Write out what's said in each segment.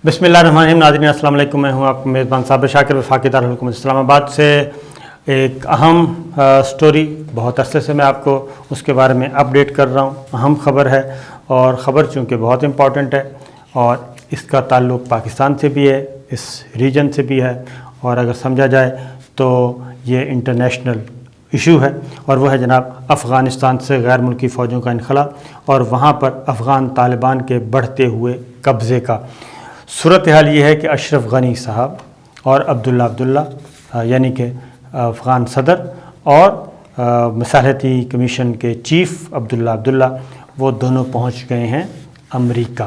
بسم اللہ الرحمن الرحیم. ناظرین السلام علیکم. میں ہوں آپ کا میزبان صابر شاکر وفاقی دارالحکومت اسلام آباد سے. ایک اہم سٹوری بہت عرصے سے میں آپ کو اس کے بارے میں اپڈیٹ کر رہا ہوں. اہم خبر ہے اور خبر چونکہ بہت امپورٹنٹ ہے اور اس کا تعلق پاکستان سے بھی ہے, اس ریجن سے بھی ہے, اور اگر سمجھا جائے تو یہ انٹرنیشنل ایشو ہے, اور وہ ہے جناب افغانستان سے غیر ملکی فوجوں کا انخلا اور وہاں پر افغان طالبان کے بڑھتے ہوئے قبضے کا. صورتحال یہ ہے کہ اشرف غنی صاحب اور عبداللہ یعنی کہ افغان صدر اور مصالحتی کمیشن کے چیف عبداللہ وہ دونوں پہنچ گئے ہیں امریکہ,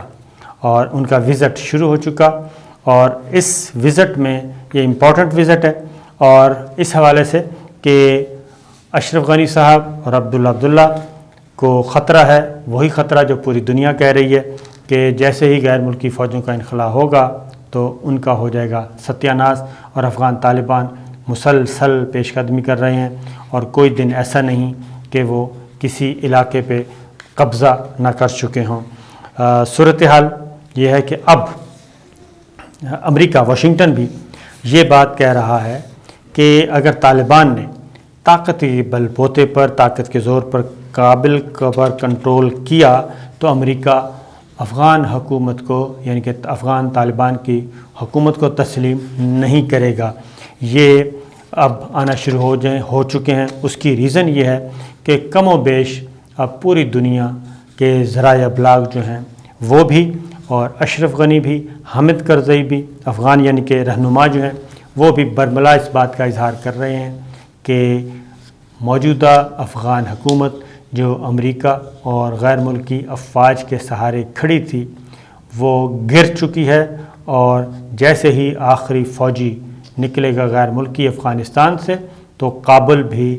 اور ان کا وزٹ شروع ہو چکا. اور اس وزٹ میں یہ امپورٹنٹ وزٹ ہے, اور اس حوالے سے کہ اشرف غنی صاحب اور عبداللہ کو خطرہ ہے, وہی خطرہ جو پوری دنیا کہہ رہی ہے کہ جیسے ہی غیر ملکی فوجوں کا انخلا ہوگا تو ان کا ہو جائے گا ستیہ ناش, اور افغان طالبان مسلسل پیش قدمی کر رہے ہیں اور کوئی دن ایسا نہیں کہ وہ کسی علاقے پہ قبضہ نہ کر چکے ہوں. صورتحال یہ ہے کہ اب امریکہ واشنگٹن بھی یہ بات کہہ رہا ہے کہ اگر طالبان نے طاقت کے بل بوتے پر, طاقت کے زور پر کابل پر کنٹرول کیا تو امریکہ افغان حکومت کو یعنی کہ افغان طالبان کی حکومت کو تسلیم نہیں کرے گا. یہ اب آنا شروع ہو چکے ہیں. اس کی ریزن یہ ہے کہ کم و بیش اب پوری دنیا کے ذرائع ابلاغ جو ہیں وہ بھی, اور اشرف غنی بھی, حامد کرزئی بھی, افغان یعنی کہ رہنما جو ہیں وہ بھی برملا اس بات کا اظہار کر رہے ہیں کہ موجودہ افغان حکومت جو امریکہ اور غیر ملکی افواج کے سہارے کھڑی تھی وہ گر چکی ہے, اور جیسے ہی آخری فوجی نکلے گا غیر ملکی افغانستان سے تو کابل بھی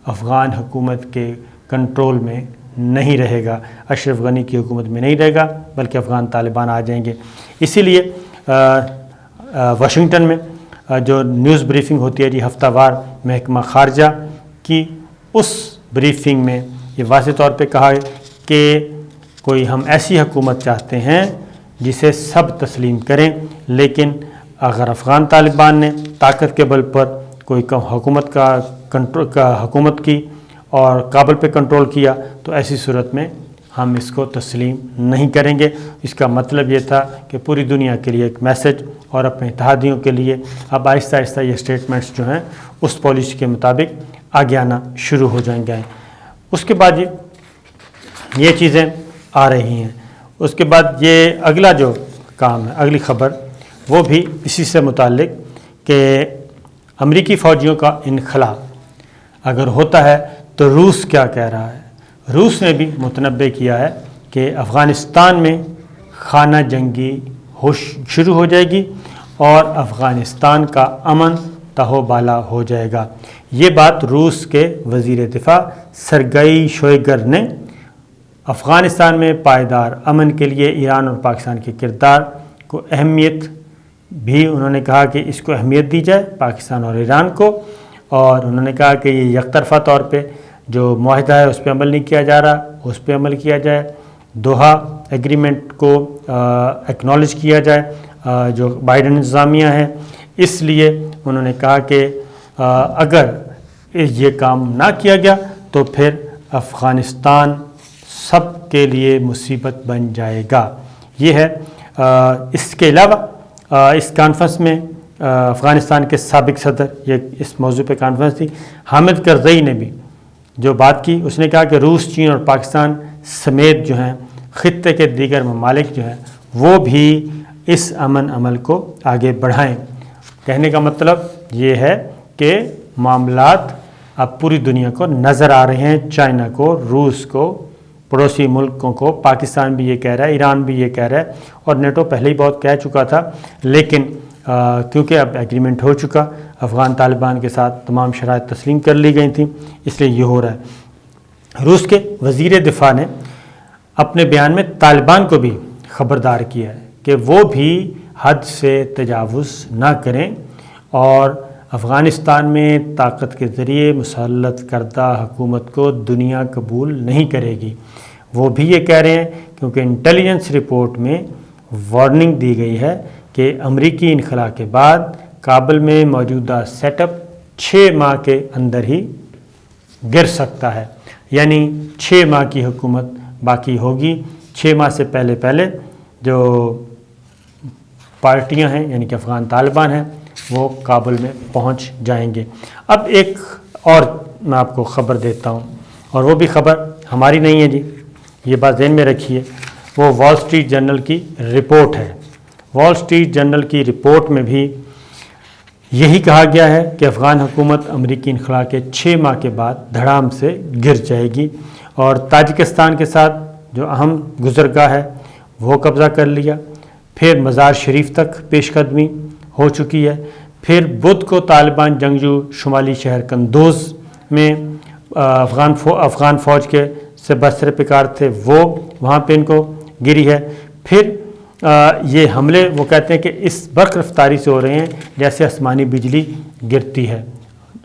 افغان حکومت کے کنٹرول میں نہیں رہے گا, اشرف غنی کی حکومت میں نہیں رہے گا, بلکہ افغان طالبان آ جائیں گے. اسی لیے واشنگٹن میں جو نیوز بریفنگ ہوتی ہے ہفتہ وار محکمہ خارجہ کی, اس بریفنگ میں یہ واضح طور پہ کہا ہے کہ کوئی ہم ایسی حکومت چاہتے ہیں جسے سب تسلیم کریں, لیکن اگر افغان طالبان نے طاقت کے بل پر کوئی حکومت حکومت کی اور کابل پہ کنٹرول کیا تو ایسی صورت میں ہم اس کو تسلیم نہیں کریں گے. اس کا مطلب یہ تھا کہ پوری دنیا کے لیے ایک میسج, اور اپنے اتحادیوں کے لیے اب آہستہ آہستہ یہ سٹیٹمنٹس جو ہیں اس پالیسی کے مطابق آگے آنا شروع ہو جائیں گے. اس کے بعد یہ چیزیں آ رہی ہیں. اس کے بعد یہ اگلا جو کام ہے, اگلی خبر وہ بھی اسی سے متعلق کہ امریکی فوجیوں کا انخلا اگر ہوتا ہے تو روس کیا کہہ رہا ہے. روس نے بھی متنبع کیا ہے کہ افغانستان میں خانہ جنگی شروع ہو جائے گی اور افغانستان کا امن تہو بالا ہو جائے گا. یہ بات روس کے وزیر دفاع سرگئی شوئیگر نے افغانستان میں پائیدار امن کے لیے ایران اور پاکستان کے کردار کو اہمیت بھی انہوں نے کہا کہ اس کو اہمیت دی جائے پاکستان اور ایران کو, اور انہوں نے کہا کہ یہ یک طرفہ طور پہ جو معاہدہ ہے اس پہ عمل نہیں کیا جا رہا, اس پہ عمل کیا جائے, دوحہ ایگریمنٹ کو ایکنالج کیا جائے جو بائیڈن انتظامیہ ہے. اس لیے انہوں نے کہا کہ اگر یہ کام نہ کیا گیا تو پھر افغانستان سب کے لیے مصیبت بن جائے گا. یہ ہے. اس کے علاوہ اس کانفرنس میں افغانستان کے سابق صدر, یہ اس موضوع پہ کانفرنس تھی, حامد کرزئی نے بھی جو بات کی, اس نے کہا کہ روس, چین اور پاکستان سمیت جو ہیں خطے کے دیگر ممالک جو ہیں وہ بھی اس امن عمل کو آگے بڑھائیں. کہنے کا مطلب یہ ہے کہ معاملات اب پوری دنیا کو نظر آ رہے ہیں, چائنا کو, روس کو, پڑوسی ملکوں کو, پاکستان بھی یہ کہہ رہا ہے, ایران بھی یہ کہہ رہا ہے, اور نیٹو پہلے ہی بہت کہہ چکا تھا, لیکن کیونکہ اب ایگریمنٹ ہو چکا, افغان طالبان کے ساتھ تمام شرائط تسلیم کر لی گئی تھیں, اس لیے یہ ہو رہا ہے. روس کے وزیر دفاع نے اپنے بیان میں طالبان کو بھی خبردار کیا ہے کہ وہ بھی حد سے تجاوز نہ کریں اور افغانستان میں طاقت کے ذریعے مسلط کردہ حکومت کو دنیا قبول نہیں کرے گی. وہ بھی یہ کہہ رہے ہیں کیونکہ انٹیلیجنس رپورٹ میں وارننگ دی گئی ہے کہ امریکی انخلا کے بعد کابل میں موجودہ سیٹ اپ 6 ماہ کے اندر ہی گر سکتا ہے، یعنی 6 ماہ کی حکومت باقی ہوگی۔ 6 ماہ سے پہلے جو پارٹیاں ہیں یعنی کہ افغان طالبان ہیں وہ کابل میں پہنچ جائیں گے۔ اب ایک اور میں آپ کو خبر دیتا ہوں، اور وہ بھی خبر ہماری نہیں ہے جی، یہ بات ذہن میں رکھیے، وہ وال اسٹریٹ جرنل کی رپورٹ ہے۔ وال اسٹریٹ جرنل کی رپورٹ میں بھی یہی کہا گیا ہے کہ افغان حکومت امریکی انخلا کے 6 ماہ کے بعد دھڑام سے گر جائے گی، اور تاجکستان کے ساتھ جو اہم گزرگاہ ہے وہ قبضہ کر لیا، پھر مزار شریف تک پیش قدمی ہو چکی ہے، پھر بدھ کو طالبان جنگجو شمالی شہر قندوز میں افغان فوج کے سے برسر پیکار تھے وہ وہاں پہ ان کو گری ہے، پھر یہ حملے وہ کہتے ہیں کہ اس برق رفتاری سے ہو رہے ہیں جیسے آسمانی بجلی گرتی ہے،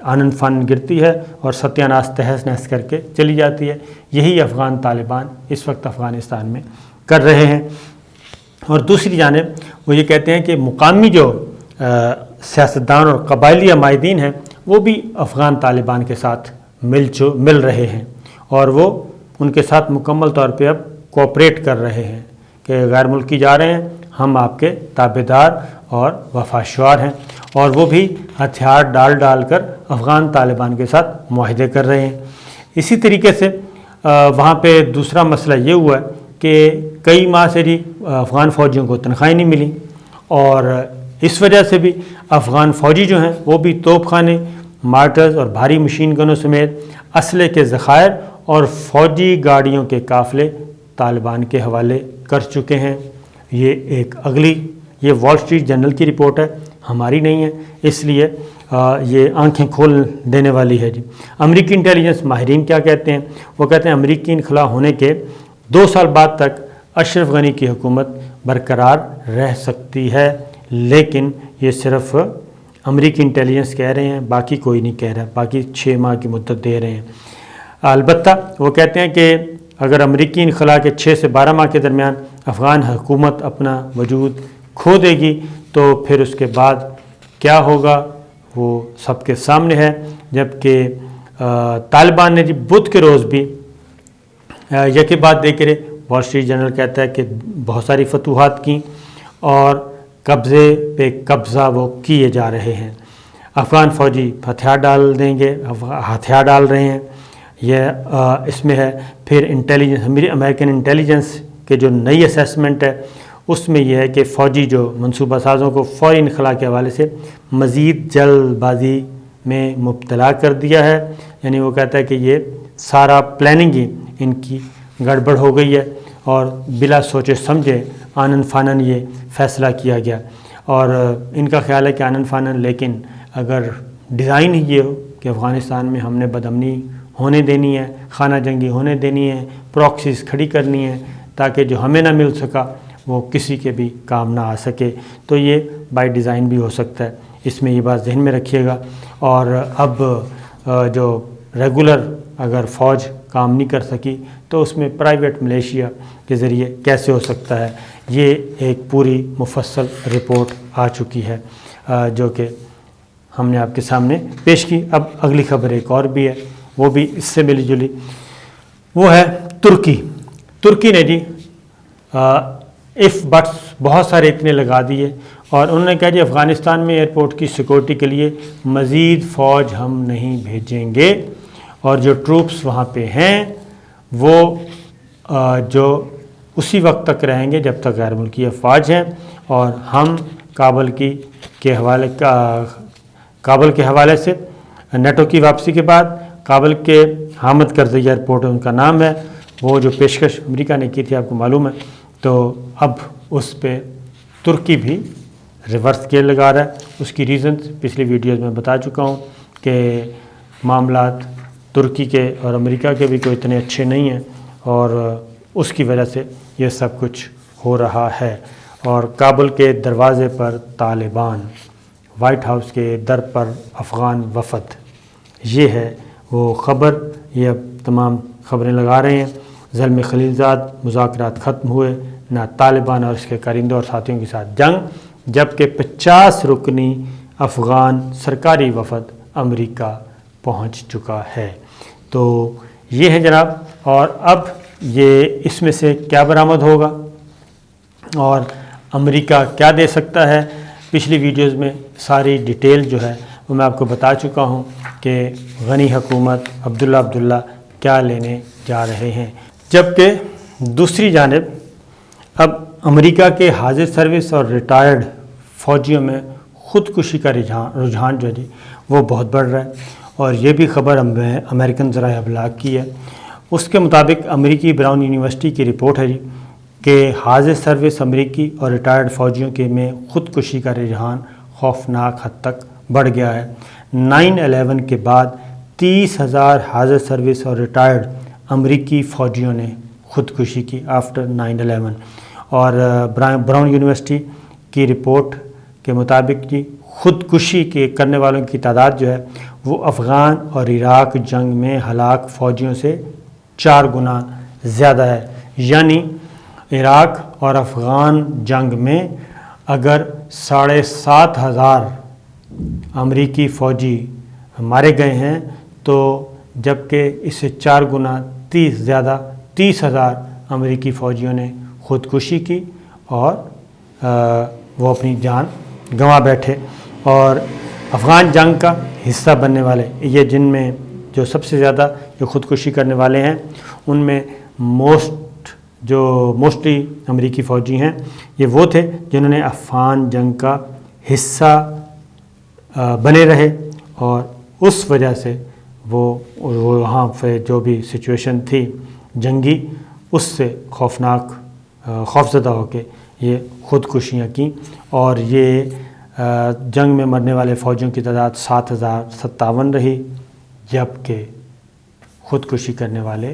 آنن فانن گرتی ہے اور ستیہ ناس تہس نہس کر کے چلی جاتی ہے۔ یہی افغان طالبان اس وقت افغانستان میں کر رہے ہیں۔ اور دوسری جانب وہ یہ کہتے ہیں کہ مقامی جو سیاستدان اور قبائلی عمائدین ہیں وہ بھی افغان طالبان کے ساتھ مل رہے ہیں، اور وہ ان کے ساتھ مکمل طور پہ اب کوآپریٹ کر رہے ہیں کہ غیر ملکی جا رہے ہیں، ہم آپ کے تابع دار اور وفاشوار ہیں، اور وہ بھی ہتھیار ڈال کر افغان طالبان کے ساتھ معاہدے کر رہے ہیں۔ اسی طریقے سے وہاں پہ دوسرا مسئلہ یہ ہوا ہے کہ کئی ماہ سے جی افغان فوجیوں کو تنخواہیں نہیں ملی، اور اس وجہ سے بھی افغان فوجی جو ہیں وہ بھی توپ خانے، مارٹرز اور بھاری مشین گنوں سمیت اسلحے کے ذخائر اور فوجی گاڑیوں کے قافلے طالبان کے حوالے کر چکے ہیں۔ یہ وال اسٹریٹ جرنل کی رپورٹ ہے، ہماری نہیں ہے، اس لیے یہ آنکھیں کھول دینے والی ہے جی۔ امریکی انٹیلیجنس ماہرین کیا کہتے ہیں؟ وہ کہتے ہیں امریکی انخلا ہونے کے 2 سال بعد تک اشرف غنی کی حکومت برقرار رہ سکتی ہے، لیکن یہ صرف امریکی انٹیلیجنس کہہ رہے ہیں، باقی کوئی نہیں کہہ رہا، باقی 6 ماہ کی مدت دے رہے ہیں۔ البتہ وہ کہتے ہیں کہ اگر امریکی انخلا کے 6 سے 12 ماہ کے درمیان افغان حکومت اپنا وجود کھو دے گی تو پھر اس کے بعد کیا ہوگا وہ سب کے سامنے ہے، جبکہ طالبان نے جی بدھ کے روز بھی یکے بعد دیکھ رہے، وال اسٹریٹ جرنل کہتا ہے کہ بہت ساری فتوحات کی اور قبضے پہ قبضہ وہ کیے جا رہے ہیں۔ افغان فوجی ہتھیار ڈال رہے ہیں، یہ اس میں ہے۔ پھر امریکن انٹیلیجنس کے جو نئی اسیسمنٹ ہے اس میں یہ ہے کہ فوجی جو منصوبہ سازوں کو فوری انخلا کے حوالے سے مزید جلد بازی میں مبتلا کر دیا ہے، یعنی وہ کہتا ہے کہ یہ سارا پلاننگ ہی ان کی گڑبڑ ہو گئی ہے اور بلا سوچے سمجھے آنن فانن یہ فیصلہ کیا گیا، اور ان کا خیال ہے کہ آنن فانن، لیکن اگر ڈیزائن ہی یہ ہو کہ افغانستان میں ہم نے بدامنی ہونے دینی ہے، خانہ جنگی ہونے دینی ہے، پراکسیز کھڑی کرنی ہے تاکہ جو ہمیں نہ مل سکا وہ کسی کے بھی کام نہ آ سکے، تو یہ بائی ڈیزائن بھی ہو سکتا ہے، اس میں یہ بات ذہن میں رکھیے گا۔ اور اب جو ریگولر اگر فوج کام نہیں کر سکی تو اس میں پرائیویٹ ملیشیا کے ذریعے کیسے ہو سکتا ہے، یہ ایک پوری مفصل رپورٹ آ چکی ہے جو کہ ہم نے آپ کے سامنے پیش کی۔ اب اگلی خبر ایک اور بھی ہے، وہ بھی اس سے ملی جلی، وہ ہے ترکی نے جی ایف بٹس بہت سارے اتنے لگا دیے، اور انہوں نے کہا جی افغانستان میں ایئرپورٹ کی سیکورٹی کے لیے مزید فوج ہم نہیں بھیجیں گے، اور جو ٹروپس وہاں پہ ہیں وہ جو اسی وقت تک رہیں گے جب تک غیر ملکی افواج ہیں، اور ہم کابل کے حوالے سے نیٹو کی واپسی کے بعد کابل کے حامد کرزئی ایئرپورٹ ان کا نام ہے، وہ جو پیشکش امریکہ نے کی تھی آپ کو معلوم ہے، تو اب اس پہ ترکی بھی ریورس گیئر لگا رہا ہے۔ اس کی ریزنز پچھلی ویڈیوز میں بتا چکا ہوں کہ معاملات ترکی کے اور امریکہ کے بھی کوئی اتنے اچھے نہیں ہیں، اور اس کی وجہ سے یہ سب کچھ ہو رہا ہے۔ اور کابل کے دروازے پر طالبان، وائٹ ہاؤس کے در پر افغان وفد، یہ ہے وہ خبر۔ یہ اب تمام خبریں لگا رہے ہیں، زلمے خلیل زاد، مذاکرات ختم ہوئے، نہ طالبان اور اس کے کارندوں اور ساتھیوں کے ساتھ جنگ، جبکہ 50 رکنی افغان سرکاری وفد امریکہ پہنچ چکا ہے۔ تو یہ ہے جناب، اور اب یہ اس میں سے کیا برآمد ہوگا اور امریکہ کیا دے سکتا ہے، پچھلی ویڈیوز میں ساری ڈیٹیل جو ہے وہ میں آپ کو بتا چکا ہوں کہ غنی حکومت عبداللہ کیا لینے جا رہے ہیں۔ جبکہ دوسری جانب اب امریکہ کے حاضر سروس اور ریٹائرڈ فوجیوں میں خودکشی کا رجحان جو ہے جی وہ بہت بڑھ رہا ہے، اور یہ بھی خبر امریکن ذرائع ابلاغ کی ہے۔ اس کے مطابق امریکی براؤن یونیورسٹی کی رپورٹ ہے جی کہ حاضر سروس امریکی اور ریٹائرڈ فوجیوں کے میں خودکشی کا رجحان خوفناک حد تک بڑھ گیا ہے۔ 9/11 کے بعد 30,000 حاضر سروس اور ریٹائرڈ امریکی فوجیوں نے خودکشی کی آفٹر 9/11، اور براؤن یونیورسٹی کی رپورٹ کے مطابق جی خودکشی کے کرنے والوں کی تعداد جو ہے وہ افغان اور عراق جنگ میں ہلاک فوجیوں سے 4 گنا زیادہ ہے۔ یعنی عراق اور افغان جنگ میں اگر 7,500 امریکی فوجی مارے گئے ہیں، تو جبکہ اس سے 4 گنا زیادہ 30,000 امریکی فوجیوں نے خودکشی کی اور وہ اپنی جان گنوا بیٹھے۔ اور افغان جنگ کا حصہ بننے والے یہ جن میں جو سب سے زیادہ جو خودکشی کرنے والے ہیں، ان میں موسٹلی امریکی فوجی ہیں، یہ وہ تھے جنہوں نے افغان جنگ کا حصہ بنے رہے، اور اس وجہ سے وہ وہاں پہ جو بھی سچویشن تھی جنگی، اس سے خوفزدہ ہو کے یہ خودکشیاں کیں، اور یہ جنگ میں مرنے والے فوجیوں کی تعداد 7,057 رہی، جبکہ خودکشی کرنے والے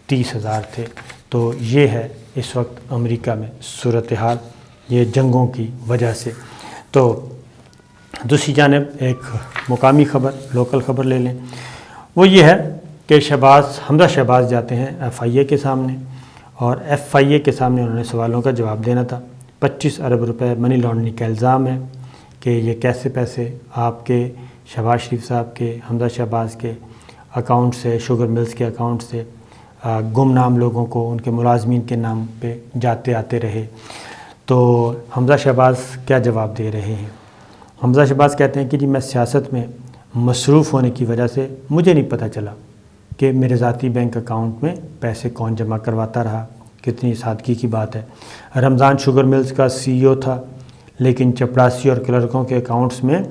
30,000 تھے۔ تو یہ ہے اس وقت امریکہ میں صورتحال، یہ جنگوں کی وجہ سے۔ تو دوسری جانب ایک مقامی خبر، لوکل خبر لے لیں، وہ یہ ہے کہ حمزہ شہباز جاتے ہیں FIA کے سامنے، اور FIA کے سامنے انہوں نے سوالوں کا جواب دینا تھا۔ 25 ارب روپے منی لانڈرنگ کا الزام ہے کہ یہ کیسے پیسے آپ کے شہباز شریف صاحب کے، حمزہ شہباز کے اکاؤنٹ سے، شوگر ملز کے اکاؤنٹ سے گمنام لوگوں کو ان کے ملازمین کے نام پہ جاتے آتے رہے۔ تو حمزہ شہباز کیا جواب دے رہے ہیں؟ حمزہ شہباز کہتے ہیں کہ جی میں سیاست میں مصروف ہونے کی وجہ سے مجھے نہیں پتہ چلا کہ میرے ذاتی بینک اکاؤنٹ میں پیسے کون جمع کرواتا رہا۔ کتنی سادگی کی بات ہے۔ رمضان شوگر ملز کا CEO تھا، لیکن چپڑاسی اور کلرکوں کے اکاؤنٹس میں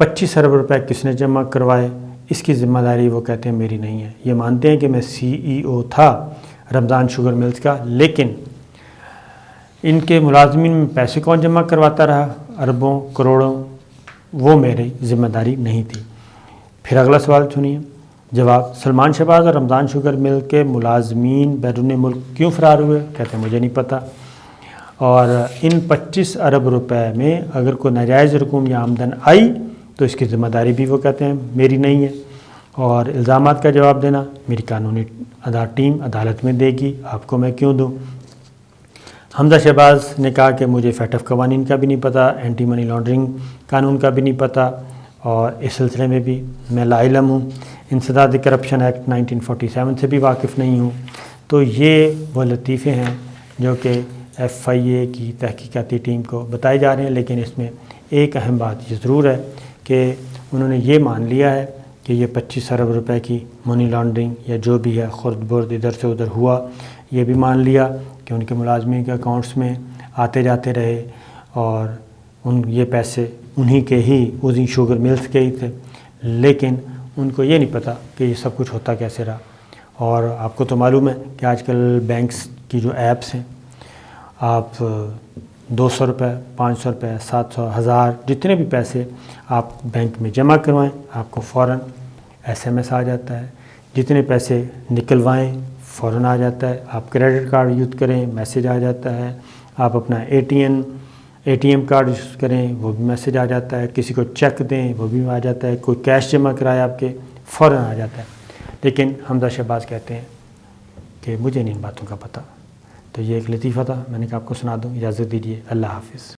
25 ارب روپے کس نے جمع کروائے، اس کی ذمہ داری وہ کہتے ہیں میری نہیں ہے۔ یہ مانتے ہیں کہ میں CEO تھا رمضان شوگر ملز کا، لیکن ان کے ملازمین میں پیسے کون جمع کرواتا رہا، اربوں کروڑوں، وہ میری ذمہ داری نہیں تھی۔ پھر اگلا سوال سنیے، جواب: سلمان شہباز اور رمضان شوگر مل کے ملازمین بیرون ملک کیوں فرار ہوئے؟ کہتے ہیں مجھے نہیں پتہ۔ اور ان 25 ارب روپے میں اگر کوئی ناجائز رقوم یا آمدن آئی تو اس کی ذمہ داری بھی وہ کہتے ہیں میری نہیں ہے، اور الزامات کا جواب دینا میری قانونی ٹیم عدالت میں دے گی، آپ کو میں کیوں دوں۔ حمزہ شہباز نے کہا کہ مجھے FATF قوانین کا بھی نہیں پتہ، اینٹی منی لانڈرنگ قانون کا بھی نہیں پتہ، اور اس سلسلے میں بھی میں لا علم ہوں، انسداد کرپشن ایکٹ 1947 سے بھی واقف نہیں ہوں۔ تو یہ وہ لطیفے ہیں جو کہ FIA کی تحقیقاتی ٹیم کو بتائے جا رہے ہیں، لیکن اس میں ایک اہم بات یہ ضرور ہے کہ انہوں نے یہ مان لیا ہے کہ یہ 25 ارب روپے کی منی لانڈرنگ یا جو بھی ہے خرد برد ادھر سے ادھر ہوا، یہ بھی مان لیا کہ ان کے ملازمین کے اکاؤنٹس میں آتے جاتے رہے، اور یہ پیسے انہی کے ہی اسی شوگر ملز کے ہی تھے، لیکن ان کو یہ نہیں پتہ کہ یہ سب کچھ ہوتا کیسے رہا۔ اور آپ کو تو معلوم ہے کہ آج کل بینکس کی جو ایپس ہیں، آپ 200 روپے، 500 روپے، 700، 1000 جتنے بھی پیسے آپ بینک میں جمع کروائیں، آپ کو فوراً SMS آ جاتا ہے، جتنے پیسے نکلوائیں فوراً آ جاتا ہے، آپ کریڈٹ کارڈ یوز کریں میسیج آ جاتا ہے، آپ اپنا ATM کارڈ یوز کریں وہ بھی میسیج آ جاتا ہے، کسی کو چیک دیں وہ بھی آ جاتا ہے، کوئی کیش جمع کرائے آپ کے فوراً آ جاتا ہے۔ لیکن حمزہ شہباز کہتے ہیں کہ مجھے نہیں ان باتوں کا پتہ۔ تو یہ ایک لطیفہ تھا، میں نے کہا آپ کو سنا دوں، اجازت دیجیے، اللہ حافظ۔